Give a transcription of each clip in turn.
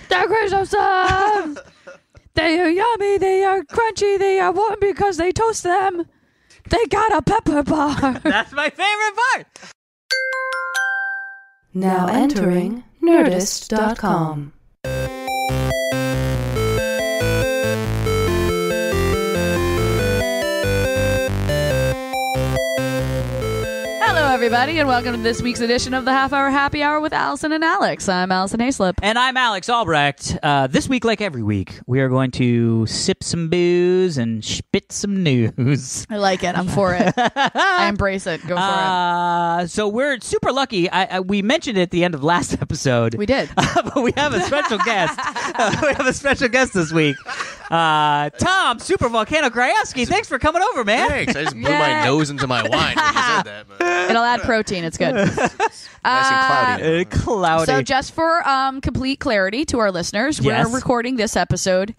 They're Christmas. They are yummy. They are crunchy. They are warm because they toast them. They got a pepper bar. That's my favorite part. Now entering Nerdist.com. Hello, everybody, and welcome to this week's edition of the Half Hour Happy Hour with Alison and Alex. I'm Alison Haislip. And I'm Alex Albrecht. This week, like every week, we are going to sip some booze and spit some news. I like it. I'm for it. I embrace it. Go for it. So we're super lucky. We mentioned it at the end of last episode. We did. But we have a special guest. We have a special guest this week. Tom, Super Volcano Krajewski, thanks for coming over, man. Thanks. I just blew my nose into my wine when you said that. But... It'll add protein. It's good. Nice and cloudy. Cloudy. So just for complete clarity to our listeners, Yes. we're recording this episode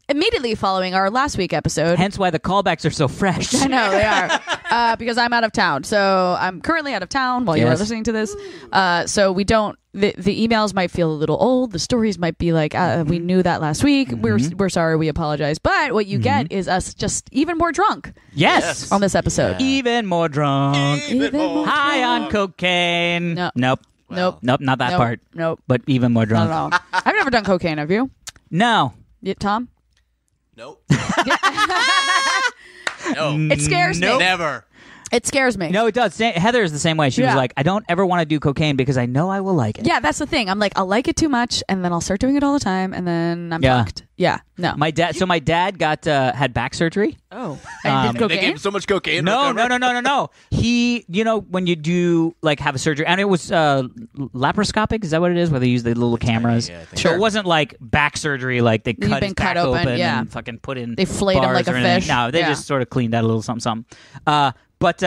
immediately following our last week episode. Hence why the callbacks are so fresh. I know they are because I'm out of town. So I'm currently out of town while you are listening to this. So we don't. The emails might feel a little old. The stories might be like, we knew that last week. We're sorry. We apologize. But what you get is us just even more drunk. Yes. On this episode. Yeah. Even more drunk. Even more High drunk. on cocaine. No. Nope. Nope. Nope, not that part. Nope. But even more drunk. Not at all. I've never done cocaine. Have you? No. Tom? Nope. No. It scares me. Never. It scares me. No, it does. Heather is the same way. She was like, I don't ever want to do cocaine because I know I will like it. Yeah, that's the thing. I'm like, I'll like it too much, and then I'll start doing it all the time, and then I'm fucked. Yeah, no. My dad got had back surgery. Oh, and did They cocaine? gave him so much cocaine. No. He, when you do like have a surgery, and it was laparoscopic. Is that what it is? Where they use the little cameras. Yeah, I think so it wasn't like back surgery, like they cut his back open and fucking put in. They flayed him like a fish. No, they just sort of cleaned out a little something. But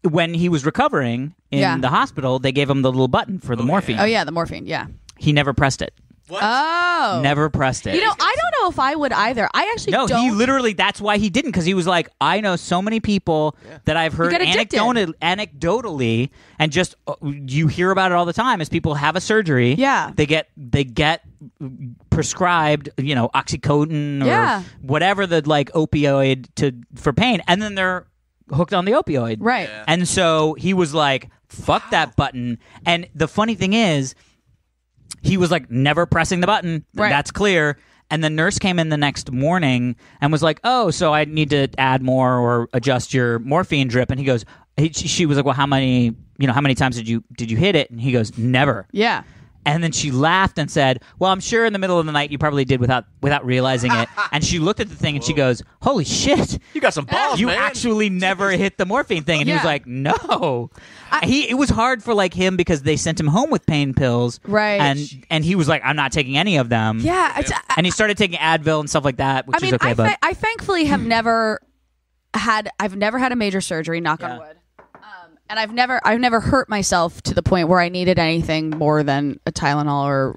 when he was recovering in the hospital, they gave him the little button for the morphine. Oh, yeah, the morphine, yeah. He never pressed it. What? Oh. Never pressed it. I don't know if I would either. I actually don't. No, he literally, that's why he didn't, because he was like, I know so many people that I've heard anecdotally, and just, you hear about it all the time, as people have a surgery. Yeah. They get prescribed, oxycodone or whatever the like opioid for pain, and then they're hooked on the opioid. Right. Yeah. And so he was like, fuck that button. And the funny thing is, he was like never pressing the button. Right. That's clear. And the nurse came in the next morning and was like, oh, so I need to add more or adjust your morphine drip. And he goes, she was like, well, how many times did you hit it? And he goes, never. Yeah. And then she laughed and said, well, I'm sure in the middle of the night you probably did without realizing it. And she looked at the thing and she goes, holy shit. You got some balls, You man. actually never hit the morphine thing. And he was like, no. It was hard for like him because they sent him home with pain pills. Right. And he was like, I'm not taking any of them. Yeah. And he started taking Advil and stuff like that, which is okay. But I thankfully have never had a major surgery, knock on wood. And I've never hurt myself to the point where I needed anything more than a Tylenol or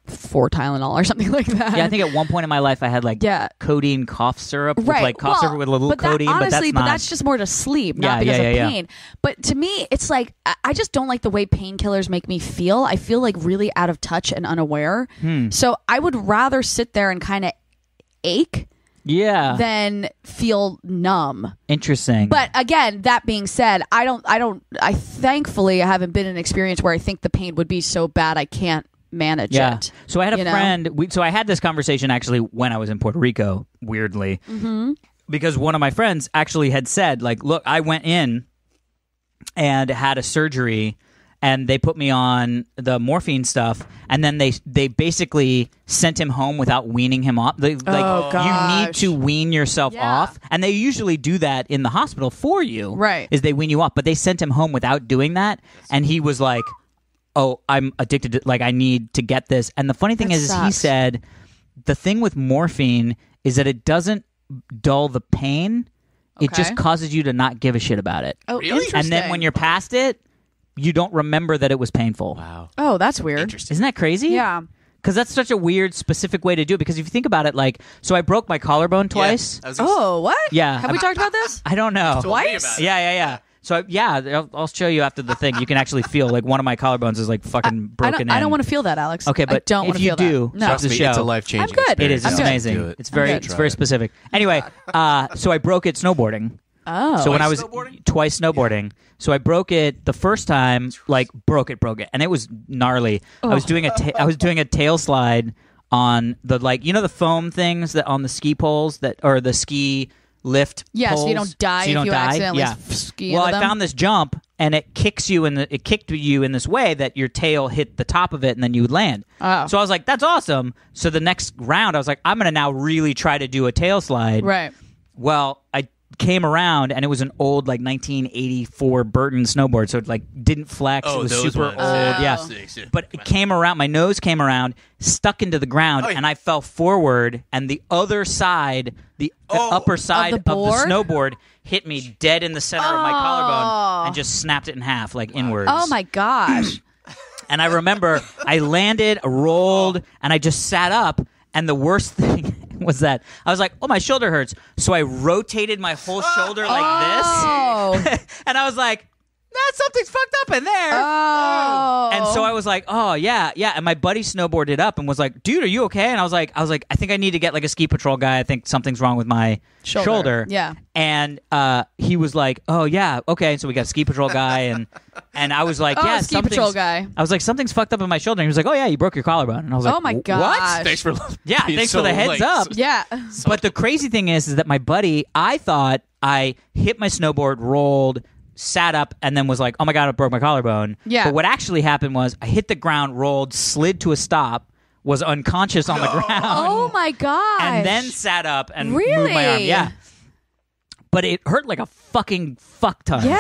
4 Tylenol or something like that. Yeah, I think at one point in my life I had like codeine cough syrup, with like cough syrup with a little codeine, but that's just more to sleep, not because of pain. But to me, it's like I just don't like the way painkillers make me feel. I feel like really out of touch and unaware. So I would rather sit there and kind of ache. Yeah. Than feel numb. Interesting. But again, that being said, I thankfully haven't been in an experience where I think the pain would be so bad I can't manage it. So I had a friend, so I had this conversation actually when I was in Puerto Rico, weirdly. Because one of my friends actually had said, like, look, I went in and had a surgery and they put me on the morphine stuff, and then they basically sent him home without weaning him off. You need to wean yourself off, and they usually do that in the hospital for you. Right. Is they wean you off, but they sent him home without doing that, and he was like, oh, I'm addicted to, like, I need to get this. And the funny thing is he said, the thing with morphine is that it doesn't dull the pain. Okay. It just causes you to not give a shit about it. Oh, really? And then when you're past it, you don't remember that it was painful. Wow. Oh, that's weird. Interesting. Isn't that crazy? Yeah. Because that's such a weird, specific way to do it. Because if you think about it, like, so I broke my collarbone twice. Oh, what? Yeah. Have we talked about this? I don't know. Twice? Yeah. So I'll show you after the thing. You can actually feel like one of my collarbones is like fucking broken. I don't want to feel that, Alex. Okay, but I don't want if to you feel do, that. No. trust the show. It's a life-changing I'm good. It is. experience. It's amazing. It's very specific. Anyway, so I broke it snowboarding. Oh. So when I was twice snowboarding, so I broke it the first time, like broke it, and it was gnarly. I was doing a tail slide on the the foam things that on the ski poles or the ski lift. Yeah, poles, so you don't die if you accidentally ski Well, into I them. found this jump, and it kicked you in this way that your tail hit the top of it, and then you would land. Oh. So I was like, that's awesome. So the next round, I was like, I'm going to now really try to do a tail slide. Right. Well, I came around, and it was an old 1984 Burton snowboard, so it didn't flex. Oh, it was those super ones. old. Yeah. But it came around, my nose came around, stuck into the ground, and I fell forward, and the other side, the upper side of the snowboard hit me dead in the center of my collarbone and just snapped it in half, inwards. Oh my gosh. And I remember I landed, rolled, and I just sat up, and the worst thing was that I was like, oh, my shoulder hurts. So I rotated my whole shoulder like this. And I was like, something's fucked up in there. Oh. And so I was like, oh, yeah. And my buddy snowboarded up and was like, dude, are you okay? And I was like, I think I need to get a ski patrol guy. I think something's wrong with my shoulder. Yeah. And he was like, oh, yeah, okay. So we got a ski patrol guy. And I was like, yeah, ski patrol guy. I was like, something's fucked up in my shoulder. And he was like, oh, yeah, you broke your collarbone. And I was like, oh my gosh. Thanks for thanks for the heads up. Yeah. But the crazy thing is that my buddy, I thought I hit my snowboard, rolled, sat up, and then was like, oh my God, I broke my collarbone. Yeah. But what actually happened was I hit the ground, rolled, slid to a stop, was unconscious on the ground. Oh my gosh. And then sat up and Really? moved my arm. Yeah. But it hurt like a fucking fuck ton. Yeah.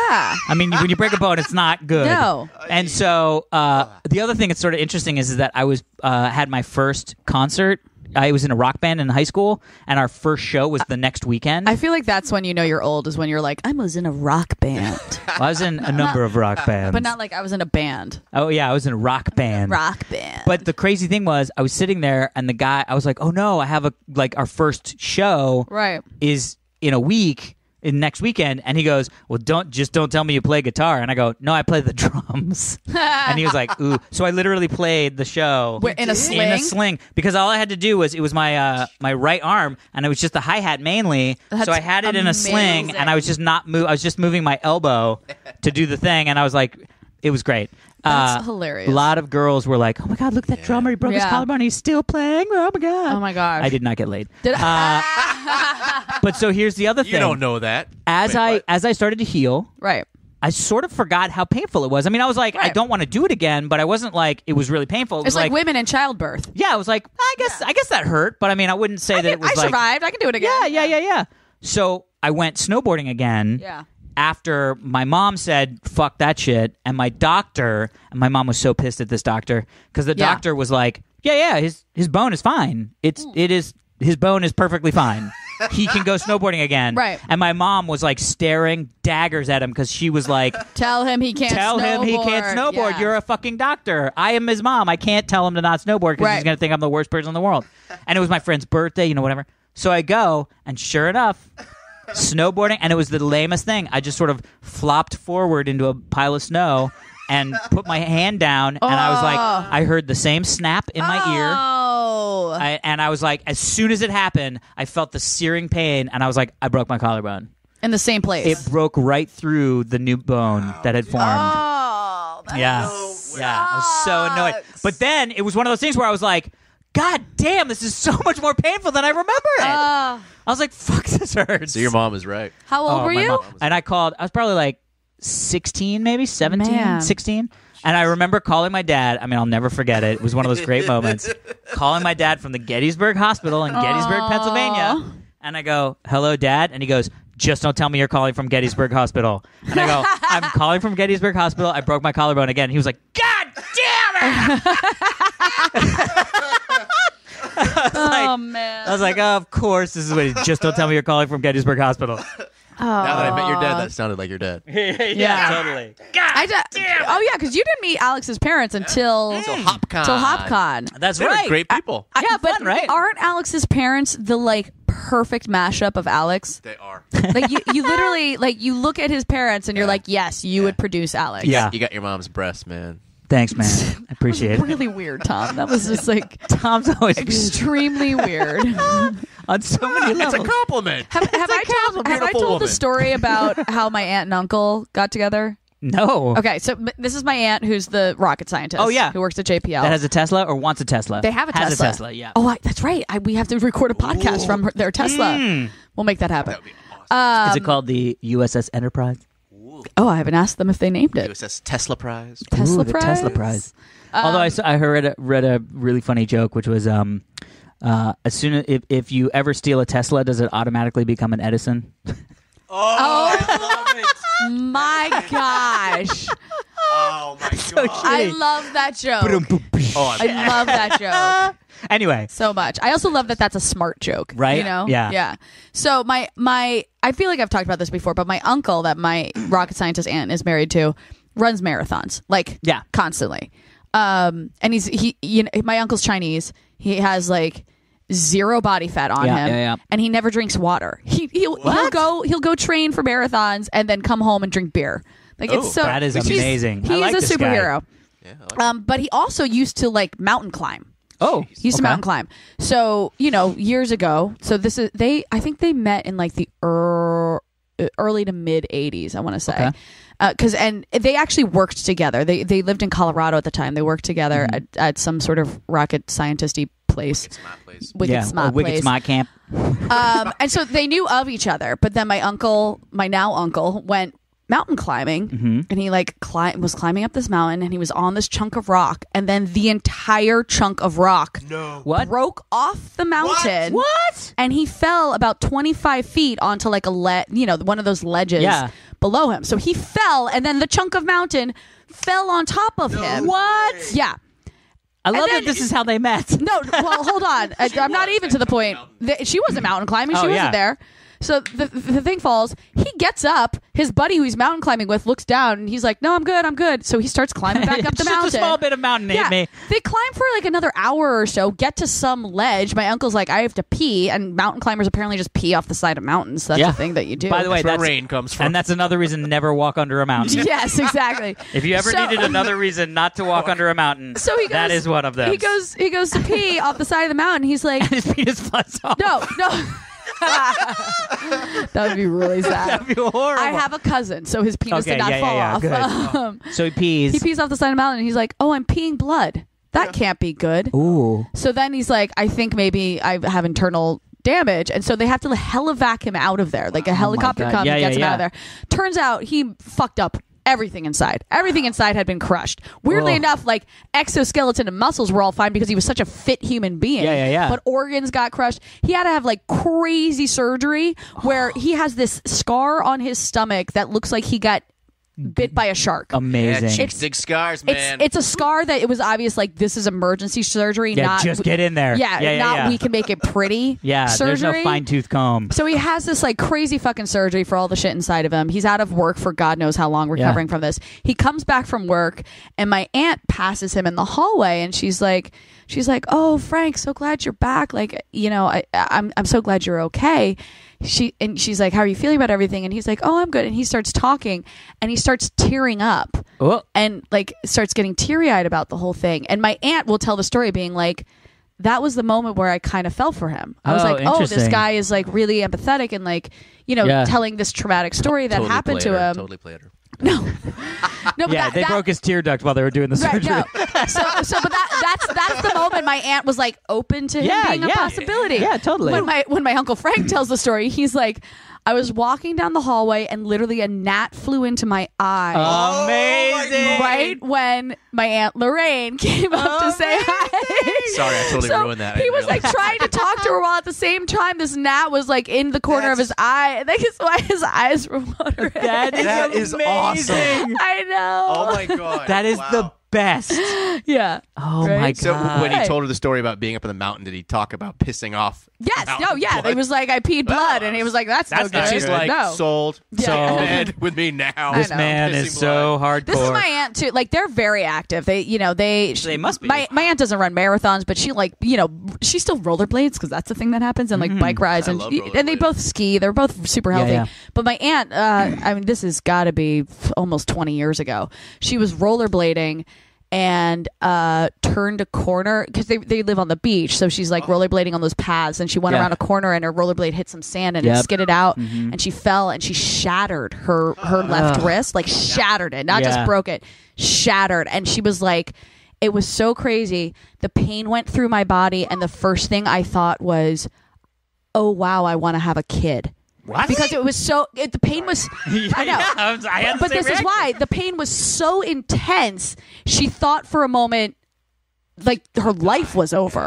I mean, when you break a bone, it's not good. No. And so the other thing that's sort of interesting is that I was had my first concert. I was in a rock band in high school, and our first show was the next weekend. I feel like that's when you know you're old, is when you're like, I was in a rock band. Well, I was in a number of rock bands. But not like I was in a band. Oh, yeah, I was in a rock band. Rock band. But the crazy thing was, I was sitting there, and the guy, I was like, oh no, I have our first show Right. is in a week. Next weekend, and he goes, well, don't tell me you play guitar. And I go, no, I play the drums. And he was like, ooh. So I literally played the show In a sling? in a sling, because all I had to do was, it was my my right arm, and it was just a hi-hat mainly. That's so I had it in a sling, amazing. and I was just I was just moving my elbow to do the thing, and I was like, it was great. That's hilarious. A lot of girls were like, oh my God, look at that drummer, he broke his collarbone, he's still playing. Oh my God. Oh my gosh. I did not get laid. Did But so here's the other thing. You don't know that. As I started to heal, Right. I sort of forgot how painful it was. I mean, I was like, I don't want to do it again, but I wasn't like, it was really painful. It It's was like women in childbirth. yeah, I was like, I guess that hurt, but I mean, I wouldn't say that it was I like, survived. I can do it again. yeah. So I went snowboarding again. Yeah. After my mom said, fuck that shit, and my doctor, and my mom was so pissed at this doctor, because the doctor was like, his bone is fine. His bone is perfectly fine. He can go snowboarding again. Right. And my mom was like staring daggers at him, because she was like, Tell him he can't snowboard. Yeah. You're a fucking doctor. I am his mom. I can't tell him to not snowboard, because he's going to think I'm the worst person in the world. And it was my friend's birthday, whatever. So I go, and sure enough, snowboarding, and it was the lamest thing. I just sort of flopped forward into a pile of snow and put my hand down, and I was like, I heard the same snap in my ear. Oh. And I was like, as soon as it happened, I felt the searing pain, and I was like, I broke my collarbone. In the same place. It broke right through the new bone that had formed. Oh. Yeah. I was so annoyed. But then it was one of those things where I was like, God damn, this is so much more painful than I remember it. I was like, fuck, this hurts. So your mom was right. How old were my you? mom. And I was probably like 16, maybe 17, Man. 16. And I remember calling my dad. I mean, I'll never forget it. It was one of those great moments. Calling my dad from the Gettysburg Hospital in Gettysburg, Pennsylvania. And I go, hello, Dad. And he goes, just don't tell me you're calling from Gettysburg Hospital. And I go, I'm calling from Gettysburg Hospital. I broke my collarbone again. He was like, God damn it! Oh, man. I was like, of course, this is what he, just don't tell me you're calling from Gettysburg Hospital. Now that I met your dad, that sounded like your dad. Yeah, totally. God damn it. Oh, yeah, because you didn't meet Alex's parents until HopCon. HopCon. That's They're right. great people. Yeah, but fun, right? aren't Alex's parents the perfect mashup of Alex. They are. Like you literally like you look at his parents and you're like, yes, you would produce Alex. Yeah. You got your mom's breast, man. Thanks, man. I appreciate it. Really weird, Tom. That was just like Tom's always extremely weird. on so many levels. It's a compliment. Have I told the story about how my aunt and uncle got together? No. Okay, so this is my aunt who's the rocket scientist. Oh, yeah. Who works at JPL. That has a Tesla or wants a Tesla? They have a has Tesla. a Tesla, yeah. Oh, that's right. We have to record a podcast from their Tesla. We'll make that happen. That would be awesome. Is it called the USS Enterprise? Oh, I haven't asked them if they named it. USS Tesla Prize. Tesla Ooh, the Prize? Tesla Prize. Although I read a really funny joke, which was as soon as if you ever steal a Tesla, does it automatically become an Edison? Oh, I love it. My gosh. Oh, my God. I love that joke. Oh, I love that joke Anyway, so much. I also love that that's a smart joke. Right? You know? Yeah. Yeah. So my I feel like I've talked about this before, but my uncle that my rocket scientist aunt is married to runs marathons. Like constantly. And my uncle's Chinese. He has like zero body fat on him, and he never drinks water. He'll go train for marathons and then come home and drink beer. Like it's so that is amazing. He's I like a this superhero. Yeah, I like But he also used to like mountain climb. Oh, He used to mountain climb. So, years ago. So this is I think they met in like the early to mid 80s, I want to say. And they actually worked together. They lived in Colorado at the time. They worked together at some sort of rocket scientist-y place. Wicked Smart Camp. And so they knew of each other. But then my now uncle, went mountain climbing, and he was climbing up this mountain, and he was on this chunk of rock, and then the entire chunk of rock broke off the mountain. What? And he fell about 25 feet onto like one of those ledges below him. So he fell, and then the chunk of mountain fell on top of him. What? Yeah. I love that this is how they met. No, well, hold on. I'm not even to the point. She wasn't mountain climbing. She wasn't there. So the thing falls. He gets up. His buddy who he's mountain climbing with looks down, and he's like, "No, I'm good." So he starts climbing back up the mountain. Just a small bit of mountain hit me. They climb for like another hour or so, get to some ledge. My uncle's like, "I have to pee," and mountain climbers apparently just pee off the side of mountains. That's the thing that you do. By the way, that's where rain comes from. And that's another reason to never walk under a mountain. Yes, exactly. If you ever needed another reation not to walk under a mountain, that is one of them. He goes to pee off the side of the mountain. He's like, and his penis flies off. No. That would be really sad. That'd be horrible. I have a cousin, so his penis did not fall off. Good. So he pees. He pees off the side of the mountain, and he's like, "Oh, I'm peeing blood. That can't be good." Ooh. So then he's like, "I think maybe I have internal damage," and so they have to helivac him out of there. Like a helicopter comes and gets him out of there. Turns out he fucked up everything inside. Everything inside had been crushed. Weirdly enough, like exoskeleton and muscles were all fine because he was such a fit human being. Yeah. But organs got crushed. He had to have like crazy surgery where he has this scar on his stomach that looks like he got bit by a shark. Amazing. Yeah, chicks dig scars, man. It's a scar that it was obvious like this is emergency surgery. Yeah, not just get in there. Not we can make it pretty. Surgery. There's no fine tooth comb. So he has this like crazy fucking surgery for all the shit inside of him. He's out of work for God knows how long, recovering from this. He comes back from work, and my aunt passes him in the hallway, and she's like, "Oh, Frank, so glad you're back. Like, I'm so glad you're okay." She's like, "How are you feeling about everything?" And he's like, "Oh, I'm good." And he starts talking, and he starts tearing up, and like starts getting teary-eyed about the whole thing. And my aunt will tell the story, being like, "That was the moment where I kind of fell for him. I was like, oh, this guy is like really empathetic and like, telling this traumatic story that happened to him." Totally played her. No, but they broke his tear duct while they were doing the surgery. No. But that's the moment my aunt was like open to him being a possibility. Yeah, totally. When my Uncle Frank tells the story, he's like, "I was walking down the hallway and literally a gnat flew into my eye." Amazing. Right when my Aunt Lorraine came up to say hi. Sorry, I totally ruined that. He was like trying to talk to her while at the same time this gnat was like in the corner of his eye. And that's why his eyes were watering. That is awesome. I know. Oh my God. That is the best. Yeah. Oh Right? my god! So when he Right. told her the story about being up in the mountain, did he talk about pissing off? Yes. mountain No. Yeah. blood? It was like I peed blood, and he was like, "That's no That's good." not She's good. like, no. sold. Yeah. Bed with me now. this know. man Pissing is so hardcore. This is my aunt too. Like they're very active. They must be. My aunt doesn't run marathons, but she she still rollerblades because that's the thing that happens, and like bike rides, I and love and they rollerblading. both ski. They're both super healthy. yeah. But my aunt, I mean, this has got to be almost 20 years ago. She was rollerblading and turned a corner because they live on the beach, so she's like rollerblading on those paths, and she went Yeah. around a corner and her rollerblade hit some sand and it Yep. skidded out, and she fell and she shattered her left wrist, like shattered it, not Yeah. just broke it, shattered. And she was like, it was so crazy. The pain went through my body, and the first thing I thought was, oh wow, I want to have a kid. What? Because it was the pain was, I know. I had the But same this is reaction. why the pain was so intense. She thought for a moment like her life was over.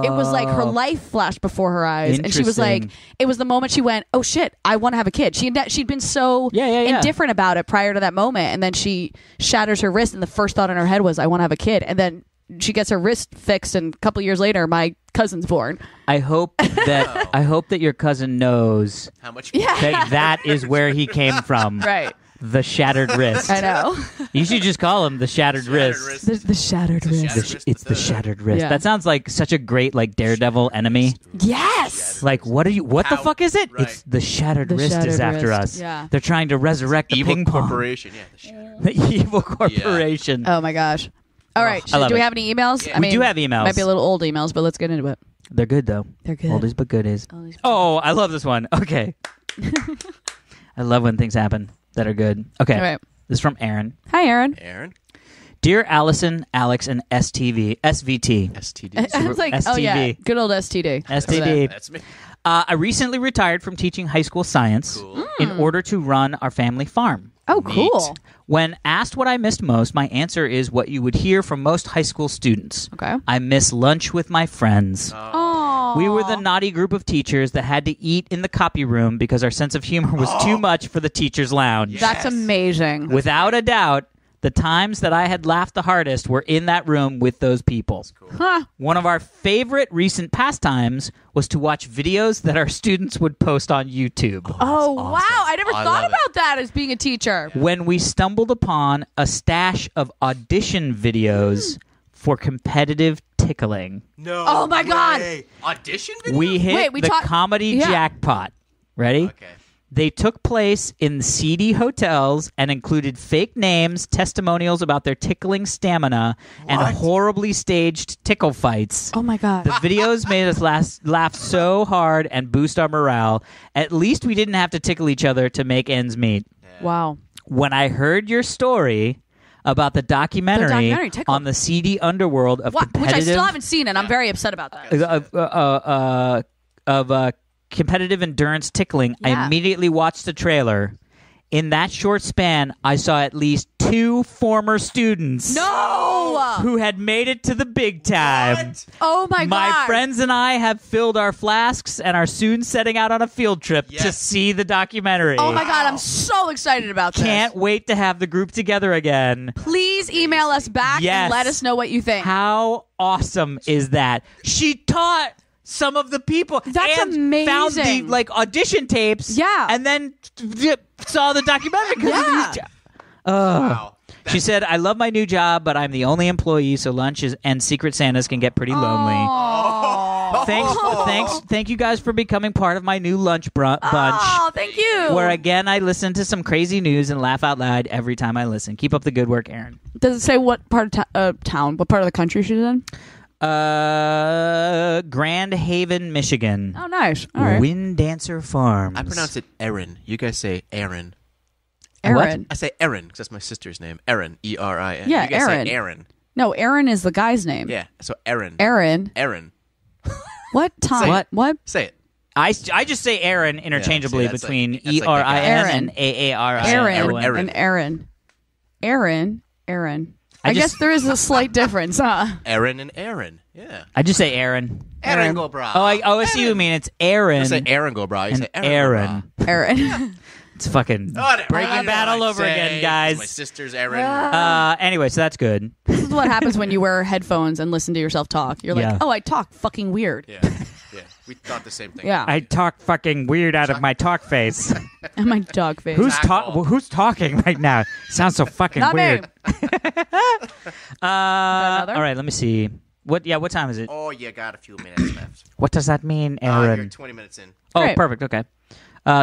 It was like her life flashed before her eyes, and she was like, Interesting. it was the moment she went, oh shit, I want to have a kid. She'd been so Yeah. indifferent about it prior to that moment, and then she shatters her wrist, and the first thought in her head was, I want to have a kid. And then she gets her wrist fixed, and a couple years later, my cousin's born. I hope that your cousin knows How much? that is where he came from. Right. The shattered wrist. I know. You should just call him the shattered wrist. The shattered wrist. It's the shattered wrist. Yeah. That sounds like such a great Daredevil enemy. Yes. Like what the How- fuck is it? right. It's the shattered The wrist is shattered after wrist, us. yeah. They're trying to resurrect the Evil ping pong. corporation. Yeah. The shadow. The evil corporation. Oh my gosh. All right. I love Do we it. have any emails? Yeah. We do have emails. Might be a little old emails, but let's get into it. They're good though. They're good. Oldies but goodies. Oldies but Oh, I love this one. Okay. I love when things happen that are good. Okay. All right. This is from Aaron. Hi, Aaron. Aaron. Dear Allison, Alex, and SVT. STD. It's like, oh yeah, STD. good old STD. STD. That's me. I recently retired from teaching high school science Cool. in order to run our family farm. Oh, cool. When asked what I missed most, my answer is what you would hear from most high school students. Okay. I miss lunch with my friends. Oh. We were the naughty group of teachers that had to eat in the copy room because our sense of humor was too much for the teacher's lounge. That's amazing. Without a doubt, the times that I had laughed the hardest were in that room with those people. Huh. One of our favorite recent pastimes was to watch videos that our students would post on YouTube. Oh, wow. I never I thought love about that as being a teacher. When we stumbled upon a stash of audition videos for competitive tickling, No. Oh, my God. way. Audition video? we hit Wait, we the talk- comedy Yeah. jackpot. Ready? Okay. They took place in seedy hotels and included fake names, testimonials about their tickling stamina, and What? horribly staged tickle fights. Oh, my God. The videos made us laugh so hard and boost our morale. At least we didn't have to tickle each other to make ends meet. Wow. When I heard your story about the documentary Tickle. on the seedy underworld of What? Which I competitive still haven't seen, and I'm very upset about that. of competitive endurance tickling, I Yeah. immediately watched the trailer. In that short span, I saw at least 2 former students No! who had made it to the big time. Oh, my God. My friends and I have filled our flasks and are soon setting out on a field trip to Yes. see the documentary. Oh, my God. I'm so excited about this. Can't wait to have the group together again. Pleplease email us back Yes. and let us know what you think. How awesome is that? She taught some of the people. That's and found the amazing. audition tapes. Yeah. and then saw the documentary. 'cause of Yeah. these- Wow. She said, "I love my new job, but I'm the only employee, so lunches and Secret Santas can get pretty lonely." Oh. Thank you guys for becoming part of my new lunch bunch. Oh, thank you. Where again, I listen to some crazy news and laugh out loud every time I listen. Keep up the good work, Aaron. Does it say what part of town, what part of the country she's in? Grand Haven, Michigan. Oh, nice. All right. Wind Dancer Farms. I pronounce it Erin. You guys say Aaron. Aaron. I say Erin because that's my sister's name. Erin. E-R-I-N. Yeah, you guys Erin. say Aaron. No, Aaron is the guy's name. Yeah. So Erin. Aaron. Erin. What? Tom? What? What? Say it. I just say Aaron interchangeably Yeah, see, that's between like- that's like the ERIN guy. and AARIN. Aaron. Aaron. And Aaron. Aaron. I I guess just- there is a slight difference, huh? Erin and Aaron. Yeah. I just say Aaron. Aaron go bra. Oh, I see what you mean. It's Aaron. You say Aaron go bra. You and say Aaron. Aaron. Aaron. It's fucking Breaking Bad all over again, guys. My sister's Erin. Anyway, so that's good. This is what happens when you wear headphones and listen to yourself talk. You're like, Yeah. oh, I talk fucking weird. Yeah. We thought the same thing. Yeah. I talk fucking weird out of my talk face. And my dog face. Who's talking right now? Sounds so fucking Not weird. me. All right, let me see. What time is it? Oh, you got a few minutes left. What does that mean, You're Aaron? 20 minutes in. Oh, Great. perfect. Okay.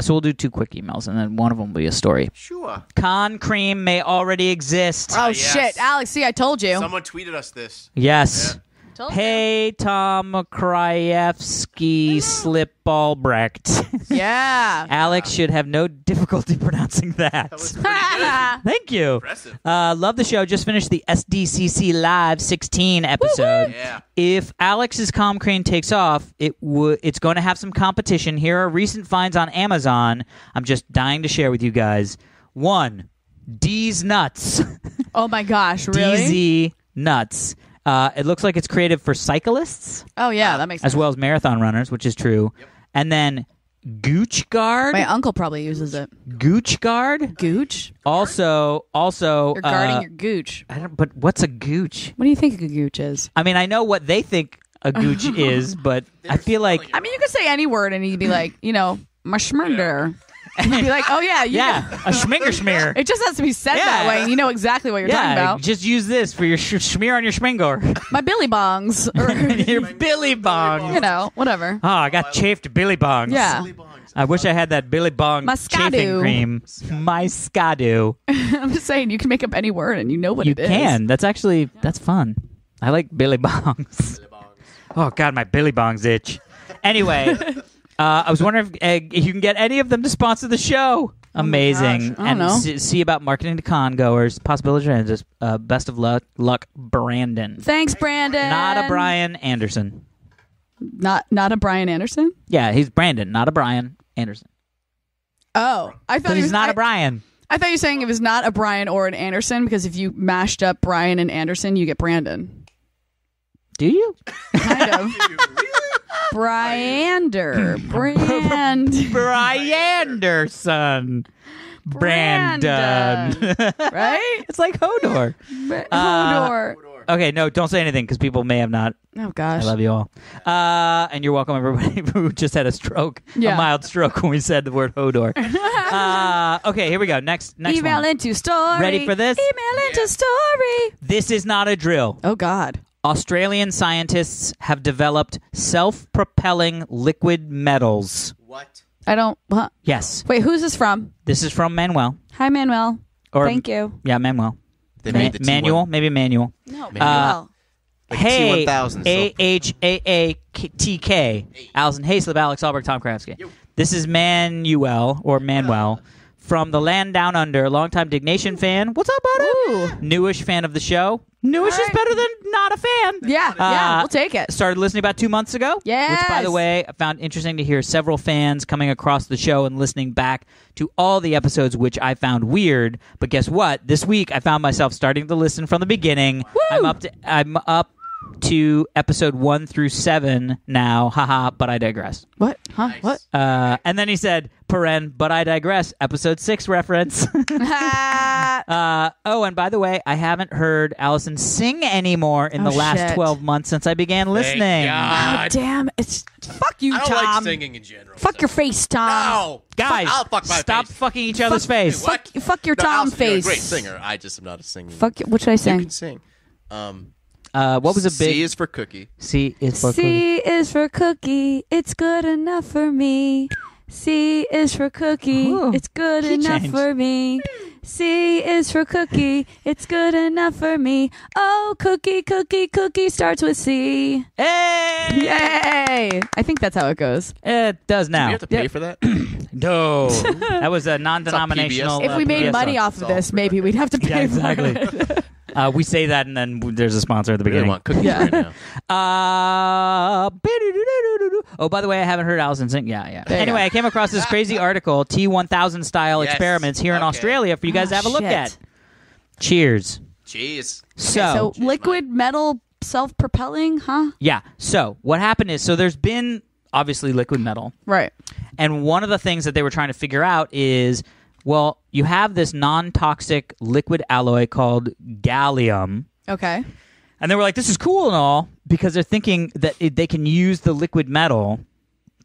So we'll do 2 quick emails, and then one of them will be a story. Sure. Con cream may already exist. Oh, yes. shit. Alex, see, I told you. Someone tweeted us this. Yes. Yeah. Told Hey, Tom Krajewski Slip Albrecht. you. Yeah. Alex should have no difficulty pronouncing that. That was pretty good. Thank you. Impressive. Love the show. Just finished the SDCC Live 16 episode. Yeah. If Alex's Com Crane takes off, it's going to have some competition. Here are recent finds on Amazon. I'm just dying to share with you guys. 1, D's Nuts. Oh, my gosh. Really? DZ Nuts. It looks like it's created for cyclists Oh, yeah. That makes sense. as well as marathon runners, which is true. Yep. And then Gooch Guard. My uncle probably uses it. Gooch Guard. Gooch? Also, You're guarding your gooch. but what's a gooch? What do you think a gooch is? I mean, I know what they think a gooch is, but I feel like I mean, you could say any word and he'd be like, my schmurnder. And he'd be like, oh, yeah. a schminger. It just has to be said that Yeah. way, and you know exactly what you're talking about. Just use this for your smear on your schminger. My Billy Bongs. Or, Your Billy Bong. whatever. Oh, I got chafed Billy Bongs. Yeah. I wish I had that Billy Bong My chafing Skadoo. cream. My Skadoo. I'm just saying, you can make up any word, and you know what You it is. can. That's fun. I like Billy Bongs. Oh, God, my Billy Bongs itch. Anyway, I was wondering if you can get any of them to sponsor the show. Amazing. gosh. I don't know. See about marketing to con goers. Possibilities are just best of luck, Brandon. Thanks, Brandon. Not a Brian Anderson. Not a Brian Anderson? Yeah, he's Brandon, not a Brian Anderson. Oh. I thought But he he's was, not a Brian. I thought you were saying it was not a Brian or an Anderson, because if you mashed up Brian and Anderson, you get Brandon. Do you? Kind of. Brand. Bryanderson. Brandon. Right? It's like Hodor. Hodor. Okay, no, don't say anything because people may have not. Oh, gosh. I love you all. And you're welcome, everybody who just had a stroke, Yeah. a mild stroke when we said the word Hodor. Okay, here we go. Next Email one. into story. Ready for this? Email into story. This is not a drill. Oh, God. Australian scientists have developed self-propelling liquid metals. What? I don't... Huh? Yes. Wait, who's this from? This is from Manuel. Hi, Manuel. Or, Thank you. Yeah, Manuel. They made the Manuel? T1. Maybe Manuel. No, Manuel. Like Hey, T1000. AHAATK. Alison Haislip, Alex Albrecht, Tom Kravsky. This is Manuel from the land down under. Longtime Dignation fan. What's up, buddy? Ooh. Newish fan of the show. Newish is All right. better than not a fan. Yeah, we'll take it. Started listening about 2 months ago. Yes. Which, by the way, I found interesting to hear several fans coming across the show and listening back to all the episodes, which I found weird. But guess what? This week, I found myself starting to listen from the beginning. Woo! I'm up to episode 1 through 7 now. Haha, but I digress. What? Huh? Nice. What? And then he said, paren, but I digress. Episode 6 reference. Oh, and by the way, I haven't heard Allison sing anymore in the last shit. 12 months since I began listening. God. Damn, it's... Fuck you, I don't Tom. like singing in general. Fuck your face, Tom. No. Guys, I'll fuck my stop face. fucking each other's face. What? Fuck your No, Tom Allison, you're a face. great singer. I just am not a singer. Fuck you. What should I You sing? can sing. What was a big... C is for cookie. C is for C is for cookie. It's good enough for me. C is for cookie. Ooh, It's good key enough change. for me. C is for cookie. It's good enough for me. Oh, cookie, cookie, cookie starts with C. Hey! Yay! I think that's how it goes. It does Do now. we have to pay for that? No. That was a non-denominational... If we made PBS money song. off of this, maybe we'd have to pay Yeah, exactly. for it. We say that, and then there's a sponsor at the I really beginning. want cookies Yeah. right now. Oh, by the way, I haven't heard Allison sing. Yeah. There you Anyway, go. I came across this crazy article, T1000 style Yes. experiments here in Okay. Australia for you guys to have a look shit. at. Cheers. Jeez. So liquid metal self-propelling, huh? Yeah. So what happened is, there's been obviously liquid metal, Right. and one of the things that they were trying to figure out is Well, you have this non-toxic liquid alloy called gallium. Okay. And they were like, this is cool and all, because they're thinking that they can use the liquid metal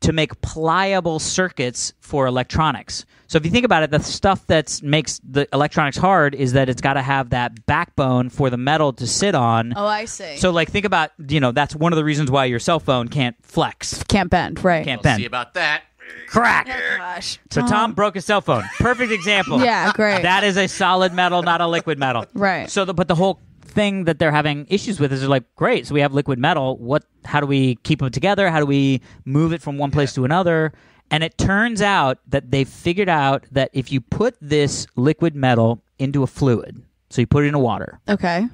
to make pliable circuits for electronics. So if you think about it, the stuff that makes the electronics hard is that it's got to have that backbone for the metal to sit on. Oh, I see. So like think about, that's one of the reasons why your cell phone can't flex. Can't bend, right. Can't We'll bend. see about that. Crack. Oh, gosh. So Tom broke his cell phone. Perfect example. Yeah, great. That is a solid metal, not a liquid metal. Right. So but the whole thing that they're having issues with is they're like, great, so we have liquid metal. How do we keep them together? How do we move it from one place to another? And it turns out that they figured out that if you put this liquid metal into a fluid, so you put it in water, Okay.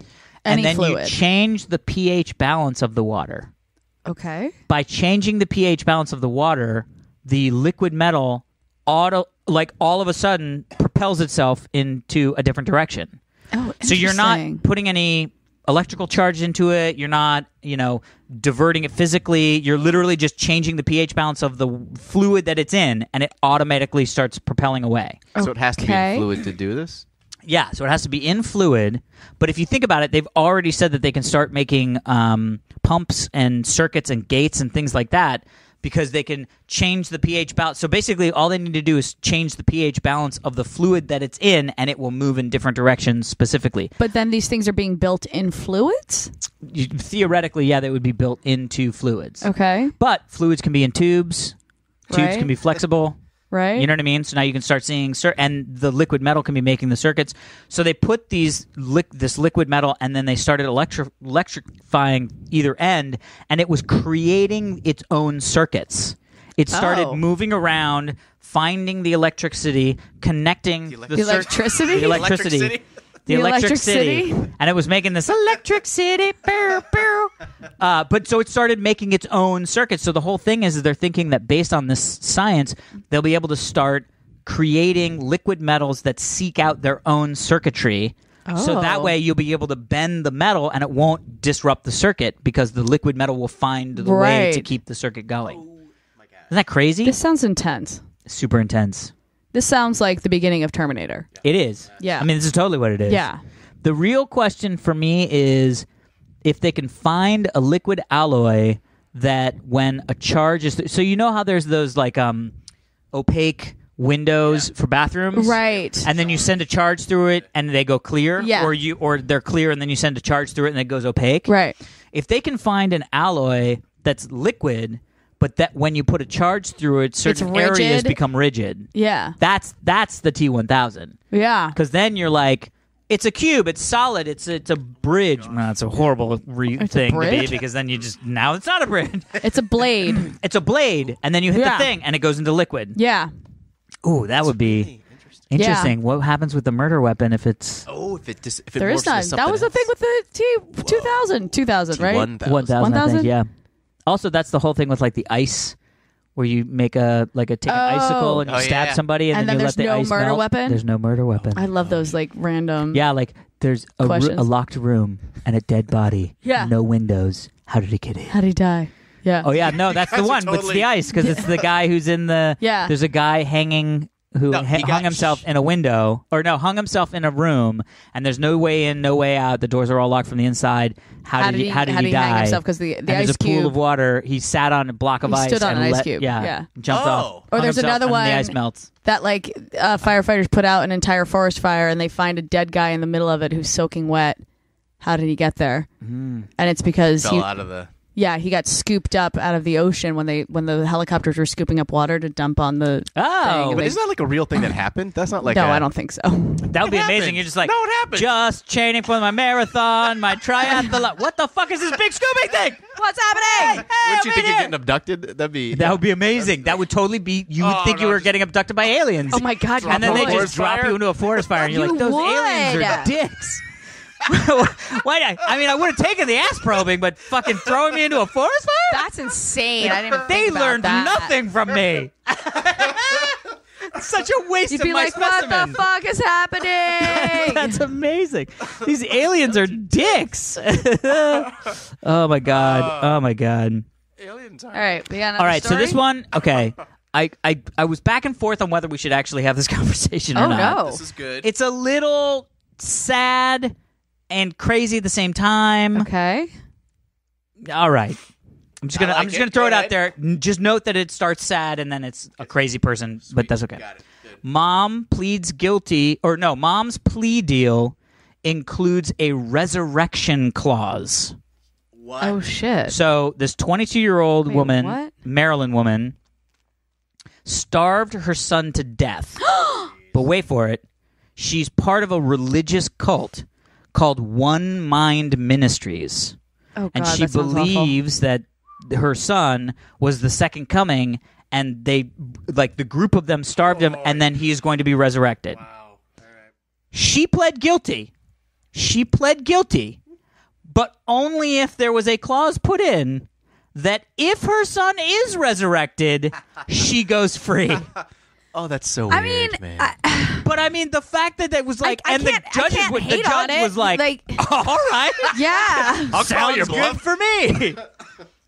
and then fluid. you change the pH balance of the water. Okay. By changing the pH balance of the water, the liquid metal all of a sudden propels itself into a different direction. Oh, So you're not interesting. putting any electrical charge into it. You're not, diverting it physically. You're literally just changing the pH balance of the fluid that it's in, and it automatically starts propelling away. So it has to be Okay. in fluid to do this? Yeah, so it has to be in fluid. But if you think about it, they've already said that they can start making pumps and circuits and gates and things like that because they can change the pH balance. So basically, all they need to do is change the pH balance of the fluid that it's in, and it will move in different directions specifically. But then these things are being built in fluids? Theoretically, yeah, they would be built into fluids. Okay. But fluids can be in tubes. Tubes Right. can be flexible. Right? You know what I mean? So now you can start seeing, and the liquid metal can be making the circuits. So they put this liquid metal, and then they started electrifying either end, and it was creating its own circuits. It started Oh. moving around, finding the electricity, connecting The The electricity? the electricity. Electric The The electric electric city. city? And it was making this electric city. But so it started making its own circuits. So the whole thing is they're thinking that based on this science, they'll be able to start creating liquid metals that seek out their own circuitry. So that Oh. way you'll be able to bend the metal and it won't disrupt the circuit because the liquid metal will find the way to Right. keep the circuit going. Isn't that crazy? This sounds intense. Super intense. This sounds like the beginning of Terminator. It is. Yeah. I mean, this is totally what it is. Yeah. The real question for me is if they can find a liquid alloy that when a charge is... So you know how there's those like opaque windows for bathrooms? Right. And then you send a charge through it and they go clear? Yeah. Or they're clear and then you send a charge through it and it goes opaque? Right. If they can find an alloy that's liquid, but that when you put a charge through it, certain areas rigid. become rigid. Yeah. That's the T1000. Yeah. Because then you're like, it's a cube, it's solid, it's a bridge. Well, it's a horrible thing to be bridge? because then now it's not a bridge. It's a blade. It's a blade, and then you hit Yeah. the thing, and it goes into liquid. Yeah. Ooh, that would be interesting. What happens with the murder weapon if it's Oh, if it There morphs is none. into That was the thing something with the T2000. 2000, right? 1,000. 1,000? I 1,000? think, yeah. Also, that's the whole thing with like the ice, where you make take an icicle and you Oh, stab yeah. somebody, and, And then then you there's let the no ice murder melt. weapon? There's no murder weapon. I love those like random. Yeah, like there's a Questions. locked room and a dead body. Yeah. No windows. How did it get in? How did he die? Yeah. Oh yeah, no, that's the guys are one. It's totally- the ice because it's the guy who's in the. Yeah. There's a guy hanging who No, he hung got- himself in a window, or no, hung himself in a room, and there's no way in, no way out. The doors are all locked from the inside. How did he die? hang himself? Because the And there's ice a pool cube. of water. He sat on a block of He ice. stood on and an ice let- cube. Yeah. jumped Oh. off. Or hung there's himself, another and then the one- ice melts. that like firefighters put out an entire forest fire and they find a dead guy in the middle of it who's soaking wet. How did he get there? And it's because fell out of the. he got scooped up out of the ocean when the helicopters were scooping up water to dump on the thing. Oh, And But they- isn't that like a real thing that happened? That's not like no, I don't think so. that would be It amazing. happened. You're just like, No, it happened. just training for my marathon, my triathlon. What the fuck is this big scooping thing? What's happening? Wouldn't you think you're getting abducted? That'd be. That would be amazing. That would totally be. You would Oh, think you no, were just- getting abducted by aliens. Oh my god! And then you they would. just drop fire? you into a forest fire, and you're You like, "Those aliens would. are dicks." Why? I mean, I would have taken the ass probing, but fucking throwing me into a forest fire? That's insane. I didn't. They think about learned that. nothing from me. Such a waste You'd of be my like, specimen. "What the fuck is happening?" That's amazing. These aliens are dicks. Oh my god. Oh my god. Aliens are. All right, we got another All right, so story? this one, okay. I was back and forth on whether we should actually have this conversation or Oh, not. no. This is good. It's a little sad and crazy at the same time. Okay. All right. I'm just gonna throw it Go out there. Just note that it starts sad and then it's a crazy person, but that's okay. Got it. Good. Mom's plea deal includes a resurrection clause. What? Oh shit. So this 22-year-old Wait, woman, what? Maryland woman, starved her son to death. But wait for it. She's part of a religious cult called One Mind Ministries. Oh god. And she that sounds awful. believes that her son was the second coming, and they, like, the group of them starved him, and then he is going to be resurrected. Wow. All right. She pled guilty. But only if there was a clause put in that if her son is resurrected, she goes free. Oh, that's so weird, I mean, man. But I mean, the fact that that was like, I and the can't- I judge can't hate on it. was like, all right, Yeah. I'll call your sounds good bluff. for me.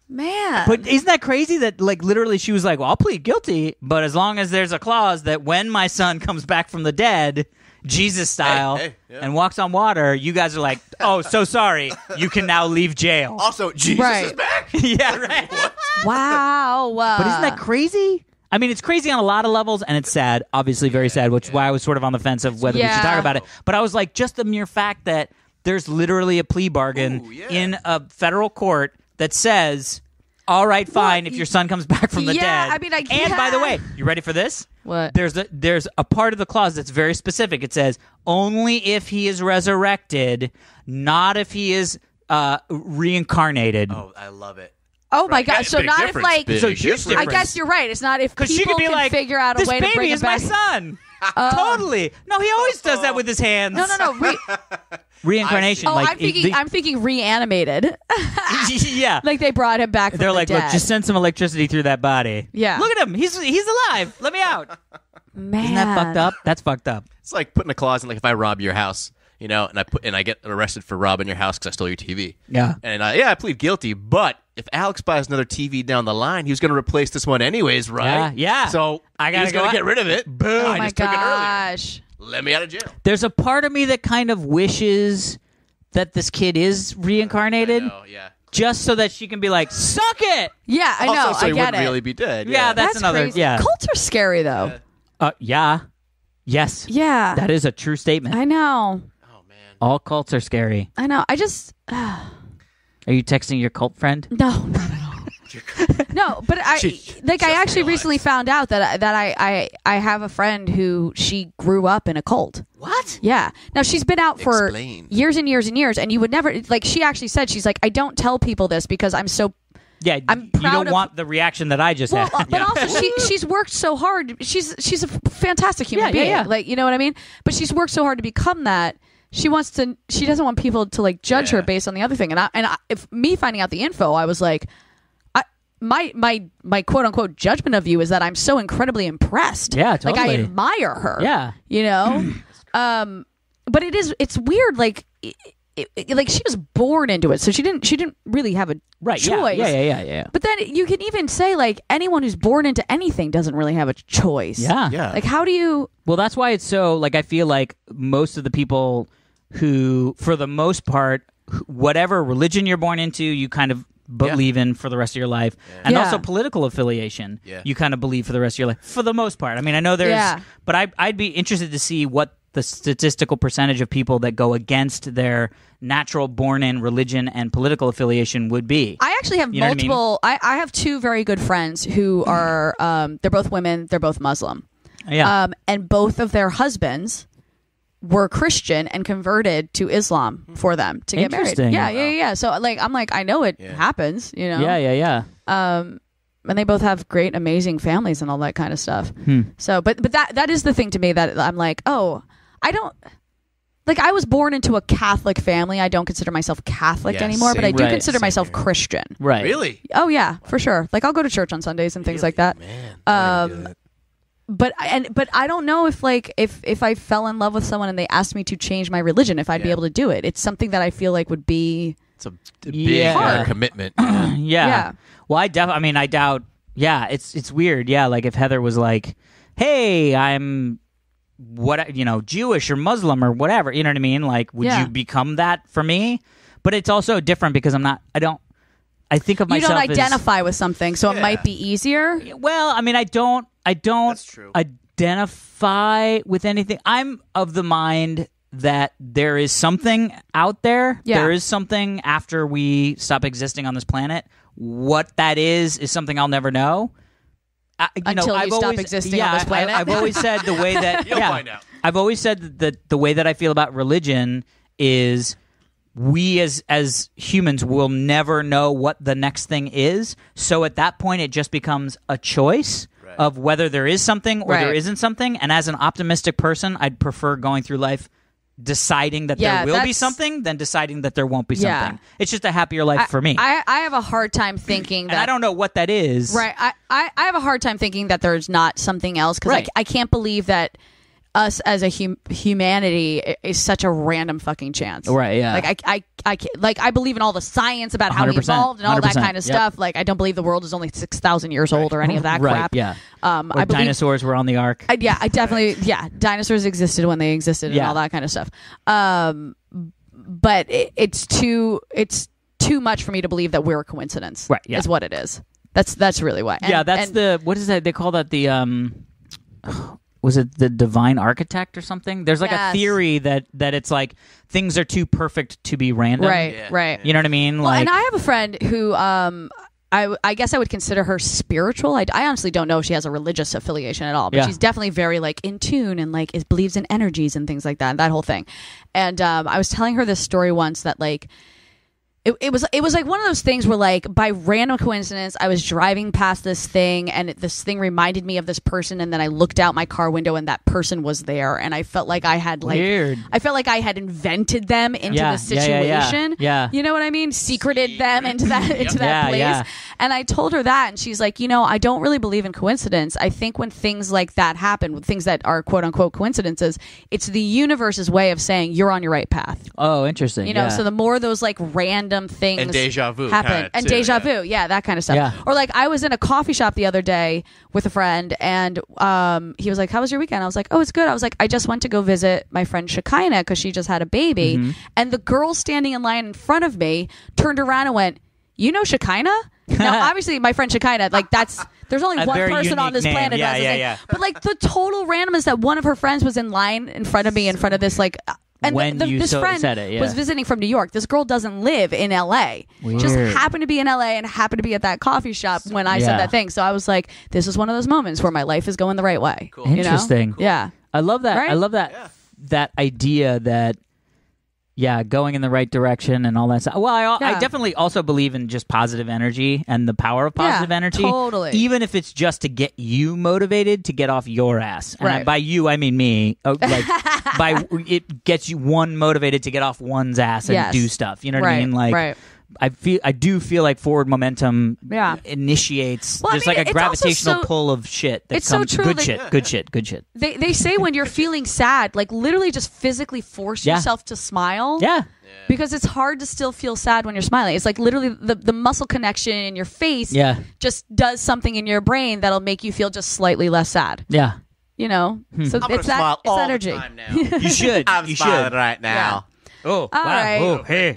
Man. But isn't that crazy that, like, literally she was like, well, I'll plead guilty, but as long as there's a clause that when my son comes back from the dead, Jesus style, Hey, yeah. and walks on water, you guys are like, oh, so sorry, you can now leave jail. Also, Jesus Right. is back. Yeah, right. Wow. But isn't that crazy? I mean, it's crazy on a lot of levels, and it's sad, obviously very sad, which is why I was sort of on the fence of whether we should talk about it. But I was like, just the mere fact that there's literally a plea bargain Ooh, yeah. in a federal court that says, all right, fine, if your son comes back from the yeah, dead. I mean, And by the way, you ready for this? What? There's a part of the clause that's very specific. It says, only if he is resurrected, not if he is reincarnated. Oh, I love it. Oh my god. So Big not if difference, like big So huge difference. I difference. guess you're right. It's not if people Because she could be can like, figure out a this way to baby bring is it back. my son. Totally. No, he always does that with his hands. No. Reincarnation. Oh, like I'm thinking reanimated. yeah. Like they brought him back from They're the like, dead. look, just send some electricity through that body. Yeah. Look at him. He's alive. Let me out. Man. Isn't that fucked up? That's fucked up. It's like putting a clause in, like, if I rob your house, you know, and I get arrested for robbing your house because I stole your TV. Yeah. And I plead guilty, but if Alex buys another TV down the line, he was going to replace this one anyways, right? Yeah. So I gotta he's going go to get rid of it. Boom. Oh I my just took it earlier. gosh. Let me out of jail. There's a part of me that kind of wishes that this kid is reincarnated, Oh, yeah. just so that she can be like, suck it. Yeah, I know. Also, so I he get wouldn't it. really be dead. Yeah, that's another. crazy. Yeah. Cults are scary though. Yeah. Yes. Yeah. That is a true statement. I know. Oh, man. All cults are scary. I know. I just Are you texting your cult friend? no, not at all. No, but I actually recently found out that I have a friend who she grew up in a cult. What? Yeah. Now she's been out for Explain. years and years and years, and you would never like. She actually said she's like, I don't tell people this because I'm so. Yeah, I'm you proud don't of- want the reaction that I just Well, had. but also she's worked so hard. She's a fantastic human Yeah, being. yeah. Like, you know what I mean? But she's worked so hard to become that. She doesn't want people to like judge her based on the other thing. And if me finding out the info, I was like, my quote unquote judgment of you is that I'm so incredibly impressed. Yeah, Like I totally. admire her. Yeah. You know? But it's weird. Like, like she was born into it, so she didn't really have a choice. Yeah. But then you can even say like anyone who's born into anything doesn't really have a choice. Yeah. Like how do you? Well, that's why it's so, like, I feel like most of the people who, for the most part, whatever religion you're born into, you kind of believe in for the rest of your life. And Yeah. also political affiliation, Yeah. you kind of believe for the rest of your life, for the most part. I mean, I know there's, Yeah. but I'd be interested to see what the statistical percentage of people that go against their natural born-in religion and political affiliation would be. I actually have You know what I mean? multiple. I have two very good friends who are. They're both women. They're both Muslim. Yeah. And both of their husbands were Christian and converted to Islam for them to get married. Interesting. Yeah. So like, I'm like, I know it happens, you know? Yeah. And they both have great, amazing families and all that kind of stuff. So, but that is the thing to me that I'm like, oh, I don't, like I was born into a Catholic family. I don't consider myself Catholic Yeah, anymore, but I same do Right. consider Same myself here. Christian. Right. Really? Oh yeah, for sure. Like I'll go to church on Sundays and things like that. Man. I wouldn't do that. But I don't know if like if I fell in love with someone and they asked me to change my religion, if I'd be Yeah. able to do it. It's something that I feel like would be It's a big Yeah. commitment. Yeah. Yeah. Well, I doubt Yeah, it's weird. Yeah, like if Heather was like, "Hey, I'm Jewish or Muslim or whatever," you know what I mean? Like, would you become that for me? But it's also different because I think of myself You don't identify with something, so it might be easier. Well, I mean, I don't That's true. identify with anything. I'm of the mind that there is something out there. Yeah. There is something after we stop existing on this planet. What that is something I'll never know. Until you stop existing on this planet. I've always said the way that You'll find out. I've always said that the way that I feel about religion is we as humans will never know what the next thing is. So at that point, it just becomes a choice of whether there is something or there isn't something. And as an optimistic person, I'd prefer going through life deciding that there will be something than deciding that there won't be something. It's just a happier life for me. I have a hard time thinking that... And I don't know what that is. Right. I have a hard time thinking that there's not something else because I can't believe that us as a humanity is such a random fucking chance. Right, yeah. I believe in all the science about how we 100%, evolved and all that 100%, kind of stuff. Like, I don't believe the world is only 6,000 years old or any of that crap. Yeah. I believe dinosaurs were on the ark. I definitely. Yeah, dinosaurs existed when they existed and all that kind of stuff. But it's too much for me to believe that we're a coincidence. Right. Yeah. Is what it is. That's really what. What is that? They call that the was it the divine architect or something? There's like a theory that it's like things are too perfect to be random. Right. You know what I mean? Well, and I have a friend who I guess I would consider her spiritual. I honestly don't know if she has a religious affiliation at all, but she's definitely very like in tune and like believes in energies and things like that whole thing. And I was telling her this story once that like it was like one of those things where like by random coincidence I was driving past this thing and this thing reminded me of this person, and then I looked out my car window and that person was there, and I felt like I had I had invented them into the situation. Yeah. You know what I mean? Secreted them into that place. Yeah. And I told her that, and she's like, I don't really believe in coincidence. I think when things like that happen, things that are quote unquote coincidences, it's the universe's way of saying you're on your right path. Oh, interesting. So the more those like random things and deja vu happen, and deja vu, that kind of stuff. Yeah. Or like I was in a coffee shop the other day with a friend, and he was like, "How was your weekend?" I was like, "Oh, it's good." I was like, "I just went to go visit my friend Shekinah because she just had a baby," and the girl standing in line in front of me turned around and went, "You know Shekinah?" Now, obviously, my friend Shekinah, like there's only one person on this planet. Yeah. But like the total randomness that one of her friends was in line in front of me, in front of this like. And this friend was visiting from New York. This girl doesn't live in L.A. Weird. Just happened to be in L.A. and happened to be at that coffee shop when I said that thing. So I was like, this is one of those moments where my life is going the right way. Cool. Interesting. Cool. Yeah. I love that. Right? I love that that idea that going in the right direction and all that stuff. Well, I definitely also believe in just positive energy and the power of positive energy. Totally. Even if it's just to get you motivated to get off your ass. And by you, I mean me. It gets you motivated to get off one's ass and do stuff. You know what I mean? Like, I do feel like forward momentum initiates. There's like a gravitational pull of shit that it's comes. So true. Good shit. They say when you're feeling sad, like literally just physically force yourself to smile. Yeah. Because it's hard to still feel sad when you're smiling. It's like literally the muscle connection in your face just does something in your brain that'll make you feel just slightly less sad. Yeah. So I'm it's smile it's all energy. The time now. You should. I'm smiling right now. Yeah. Oh, all wow. right. Oh, hey.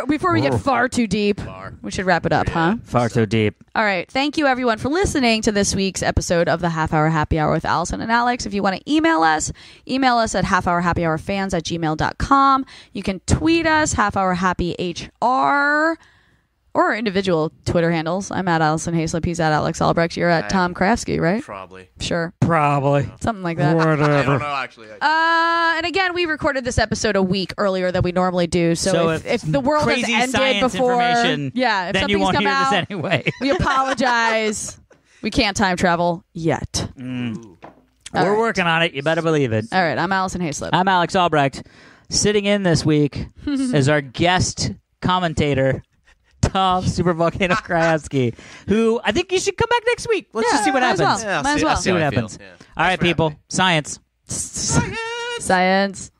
Before we get far too deep, we should wrap it up, huh? Far too deep. All right. Thank you, everyone, for listening to this week's episode of the Half Hour Happy Hour with Allison and Alex. If you want to email us at halfhourhappyhourfans@gmail.com. You can tweet us, halfhourhappyhr, or individual Twitter handles. I'm at Alison Haislip. He's at Alex Albrecht. You're at Tom Krafsky, right? Probably. Sure. Probably. Something like that. Whatever. I don't know, actually. And again, we recorded this episode a week earlier than we normally do. So if the world has crazy ended science before, information, if then you something's won't come hear out, this anyway. we apologize. We can't time travel yet. We're working on it. You better believe it. All right. I'm Alison Haislip. I'm Alex Albrecht. Sitting in this week is our guest commentator, Tom Super Volcano Krajewski, who I think you should come back next week. Let's just see what happens. Might as well. See what happens. Yeah. All right, people. Science. Science.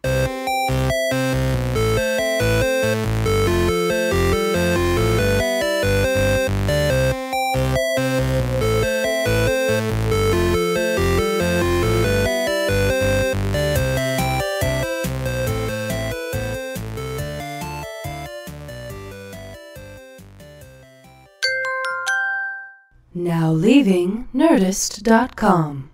Now leaving Nerdist.com.